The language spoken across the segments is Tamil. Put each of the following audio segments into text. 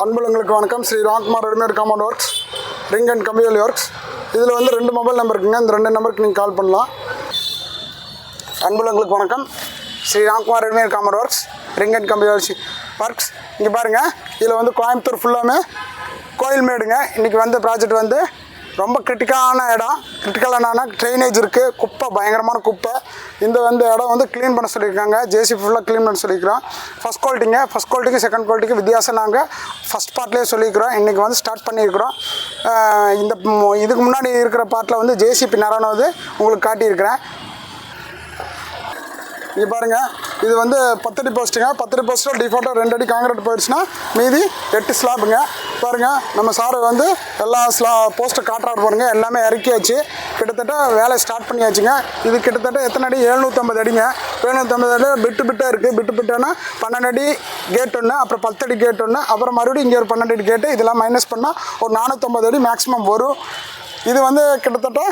அன்புள்ளங்களுக்கு வணக்கம். Sri Ramkumar readymade compound works, ring and கம்பியல் ஒர்க்ஸ். இதில் வந்து 2 மொபைல் நம்பர் இருக்குங்க. இந்த 2 நம்பருக்கு நீங்கள் கால் பண்ணலாம். அன்புள்ளங்களுக்கு வணக்கம். Sri Ramkumar readymade compound works, ring and கம்பியல் ஒர்க்ஸ். இங்கே பாருங்கள், இதில் வந்து கோயம்புத்தூர் ஃபுல்லாமே கோயில்மேடுங்க. இன்றைக்கி வந்து ப்ராஜெக்ட் வந்து ரொம்ப கிரிட்டிக்கலான இடம். கிரிட்டிக்கலான ட்ரைனேஜ் இருக்குது, குப்பை, பயங்கரமான குப்பை. இந்த வந்து இடம் வந்து க்ளீன் பண்ண சொல்லியிருக்காங்க. ஜேசி ஃபுல்லாக க்ளீன் பண்ண சொல்லியிருக்கிறோம். ஃபஸ்ட் குவாலிட்டிக்கு செகண்ட் குவாலிட்டிக்கு வித்தியாசம் நாங்கள் ஃபஸ்ட் பார்ட்லேயே சொல்லியிருக்கிறோம். இன்றைக்கி வந்து ஸ்டார்ட் பண்ணியிருக்கிறோம். இதுக்கு முன்னாடி இருக்கிற பார்ட்டில் வந்து ஜேசிபி நிறனது உங்களுக்கு காட்டியிருக்கிறேன். இங்கே பாருங்கள், இது வந்து 10 அடி போஸ்ட்டுங்க. 10 அடி போஸ்ட்டில் டிஃபால்ட்டாக 2 அடி காங்கிரீட் போயிடுச்சுன்னா மீதி 8 ஸ்லாப்புங்க. பாருங்கள், நம்ம சார் வந்து எல்லா போஸ்ட்டை காட்டுறாரு பாருங்கள். எல்லாமே இறக்கியாச்சு. கிட்டத்தட்ட வேலை ஸ்டார்ட் பண்ணியாச்சுங்க. இது கிட்டத்தட்ட எத்தனை அடி? 750 அடிங்க. 750 அடி பிட்டாக இருக்குது. பிட்டானா 12 அடி கேட் ஒன்று, அப்புறம் 10 அடி கேட் ஒன்று, அப்புறம் மறுபடியும் இங்கே ஒரு 12 அடி கேட்டு. இதெல்லாம் மைனஸ் பண்ணால் ஒரு 450 அடி மேக்ஸிமம் வரும். இது வந்து கிட்டத்தட்ட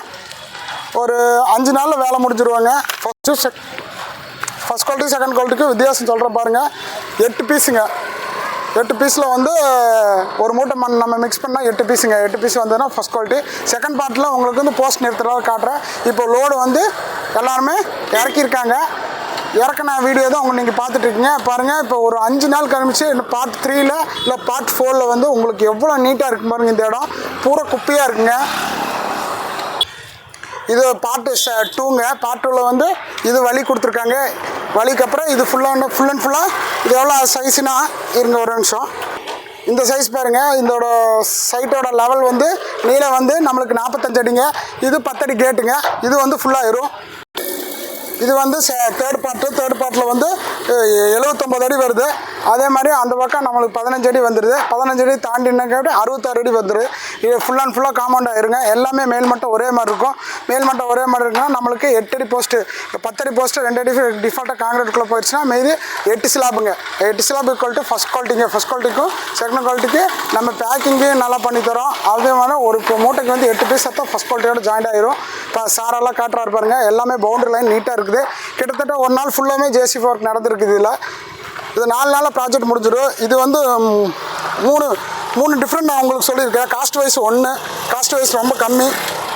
ஒரு 5 நாளில் வேலை முடிஞ்சிருவாங்க. ஃபஸ்ட் குவாலிட்டி செகண்ட் குவாலிட்டிக்கு வித்தியாசம் சொல்கிற பாருங்கள். 8 பீஸுங்க. 8 பீஸில் வந்து ஒரு மூட்டை மண் நம்ம மிக்ஸ் பண்ணால் 8 பீஸுங்க. 8 பீஸ் வந்ததுன்னா ஃபஸ்ட் குவாலிட்டி. செகண்ட் பார்ட்டில் உங்களுக்கு வந்து போஸ்ட் நிறுத்துறதாக காட்டுறேன். இப்போ லோடு வந்து எல்லாருமே இறக்கியிருக்காங்க. இறக்கின வீடியோ தான் உங்களுக்கு நீங்கள் பார்த்துட்ருக்கீங்க. பாருங்கள், இப்போ ஒரு 5 நாள் கழிச்சு இன்னும் பார்ட் 3ல் இல்லை பார்ட் 4ல் வந்து உங்களுக்கு எவ்வளோ நீட்டாக இருக்குது பாருங்கள். இந்த இடம் பூரா குப்பையாக இருக்குங்க. இது பார்ட் 2ங்க. பார்ட் 2ல் வந்து இது வழி கொடுத்துருக்காங்க. வழிக்கு அப்புறம் இது ஃபுல் அண்ட் ஃபுல்லாக இது எவ்வளோ சைஸுனா இருங்க ஒரு நிமிஷம். இந்த சைஸ் பாருங்கள். இதோட சைட்டோட லெவல் வந்து நீளம் வந்து நம்மளுக்கு 45 அடிங்க. இது 10 அடி கேட்டுங்க. இது வந்து ஃபுல்லாகிடும். இது வந்து தேர்ட் பார்ட்டில் வந்து 79 அடி வருது. அதே மாதிரி அந்த பக்கம் நம்மளுக்கு 15 அடி வந்துடுது. 15 அடி தாண்டினாக்க 66 அடி வந்துடுது. இது ஃபுல் அண்ட் ஃபுல்லாக காம்பவுண்ட் ஆயிருங்க. எல்லாமே மேல்மட்டம் ஒரே மாதிரி இருக்கும். மேல்மட்டம் ஒரே மாதிரி இருக்குன்னா நம்மளுக்கு 8 அடி போஸ்ட்டு, 10 அடி போஸ்ட்டு 2 அடி டிஃபால்ட்டாக காங்கிரீட்டுக்குள்ளே போயிடுச்சுன்னா மீதி 8 ஸ்லாப்புங்க. 8 ஸ்லாப் ஈக்குவல் டு ஃபஸ்ட் குவாலிட்டிங்க. ஃபஸ்ட் குவாலிட்டிக்கும் செகண்ட் குவாலிட்டிக்கு நம்ம பேக்கிங்கு நல்லா பண்ணி தரோம். அதே மாதிரி ஒரு மூட்டைக்கு வந்து 8 பீஸ் தான் ஃபஸ்ட் குவாலிட்டியோட ஜாயிண்ட் ஆயிரும். இப்போ சாரெல்லாம் காட்டுறாரு பாருங்கள். எல்லாமே பவுண்டரி லைன் நீட்டாக இருக்குது. கிட்டத்தட்ட ஒரு நாள் ஃபுல்லாமே ஜேசிபி ஒர்க் நடந்துருக்குது. இது 4 நாளில் ப்ராஜெக்ட் முடிஞ்சிடும். இது வந்து மூணு டிஃப்ரெண்ட் நான் உங்களுக்கு சொல்லியிருக்கேன். காஸ்ட் வைஸ் காஸ்ட் வைஸ் ரொம்ப கம்மி.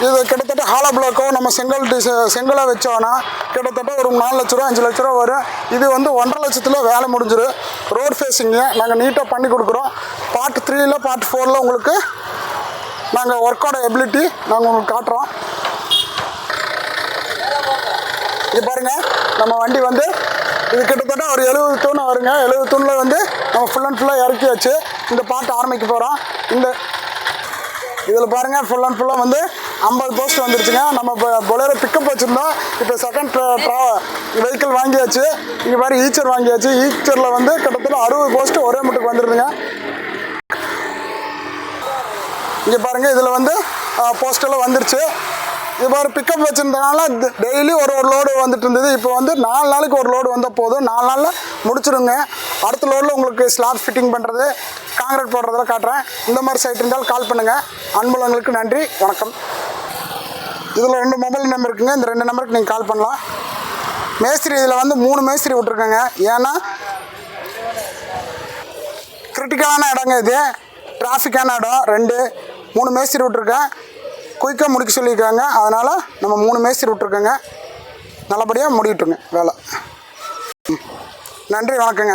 இது கிட்டத்தட்ட ஹாலோ பிளாக்கோ நம்ம செங்கலை வச்சோன்னா கிட்டத்தட்ட ஒரு 4 லட்ச ரூபா 5 லட்ச ரூபா வரும். இது வந்து 1.5 லட்சத்தில் வேலை முடிஞ்சிடும். ரோட் ஃபேஸிங்கு நாங்கள் நீட்டாக பண்ணி கொடுக்குறோம். பார்ட் 3ல் பார்ட் 4ல் உங்களுக்கு நாங்கள் ஒர்க்கோட எபிலிட்டி நாங்கள் உங்களுக்கு காட்டுறோம். இது பாருங்கள், நம்ம வண்டி வந்து இது கிட்டத்தட்ட ஒரு 70 தூண் வருங்க. 70 தூணில் வந்து நம்ம ஃபுல் அண்ட் ஃபுல்லாக இறக்கி வச்சு இந்த பாட்டு ஆரம்பிக்க போகிறோம். இதில் பாருங்கள், ஃபுல் அண்ட் ஃபுல்லாக வந்து 50 போஸ்ட் வந்துருச்சுங்க. நம்ம இப்போ பொலேரோ பிக்கப் வச்சுருந்தோம். இப்போ செகண்ட் வெஹிக்கிள் வாங்கியாச்சு. இங்கே பாரு ஈச்சர் வாங்கியாச்சு. ஈச்சரில் வந்து கிட்டத்தட்ட 60 போஸ்ட்டு ஒரே முட்டுக்கு வந்துடுதுங்க. இங்கே பாருங்கள், இதில் வந்து போஸ்டெல்லாம் வந்துருச்சு. இது மாதிரி பிக்கப் வச்சுருந்தனால டெய்லி ஒரு லோடு வந்துட்டு இருந்தது. இப்போ வந்து 4 நாளைக்கு ஒரு லோடு வந்தால் போதும். 4 நாளில் முடிச்சிடுங்க. அடுத்த லோடில் உங்களுக்கு ஸ்லாப் ஃபிட்டிங் பண்ணுறது, காங்கிரீட் போடுறதெல்லாம் காட்டுறேன். இந்த மாதிரி சைட் இருந்தாலும் கால் பண்ணுங்கள். அன்புள்ளங்களுக்கு நன்றி, வணக்கம். இதில் 2 மொபைல் நம்பர் இருக்குங்க. இந்த 2 நம்பருக்கு நீங்கள் கால் பண்ணலாம். மேஸ்திரி இதில் வந்து 3 மேஸ்திரி விட்ருக்கேங்க. ஏன்னா கிரிட்டிக்கலான இடங்க. இது டிராஃபிக்கான இடம். 3 மேஸ்திரி விட்ருக்கேன். குயிக்காக முடிக்க சொல்லியிருக்காங்க. அதனால் நம்ம 3 மேஸ்திரி விட்ருக்கோங்க. நல்லபடியாக முடிக்கிட்டுங்க வேலை. நன்றி, வணக்கங்க.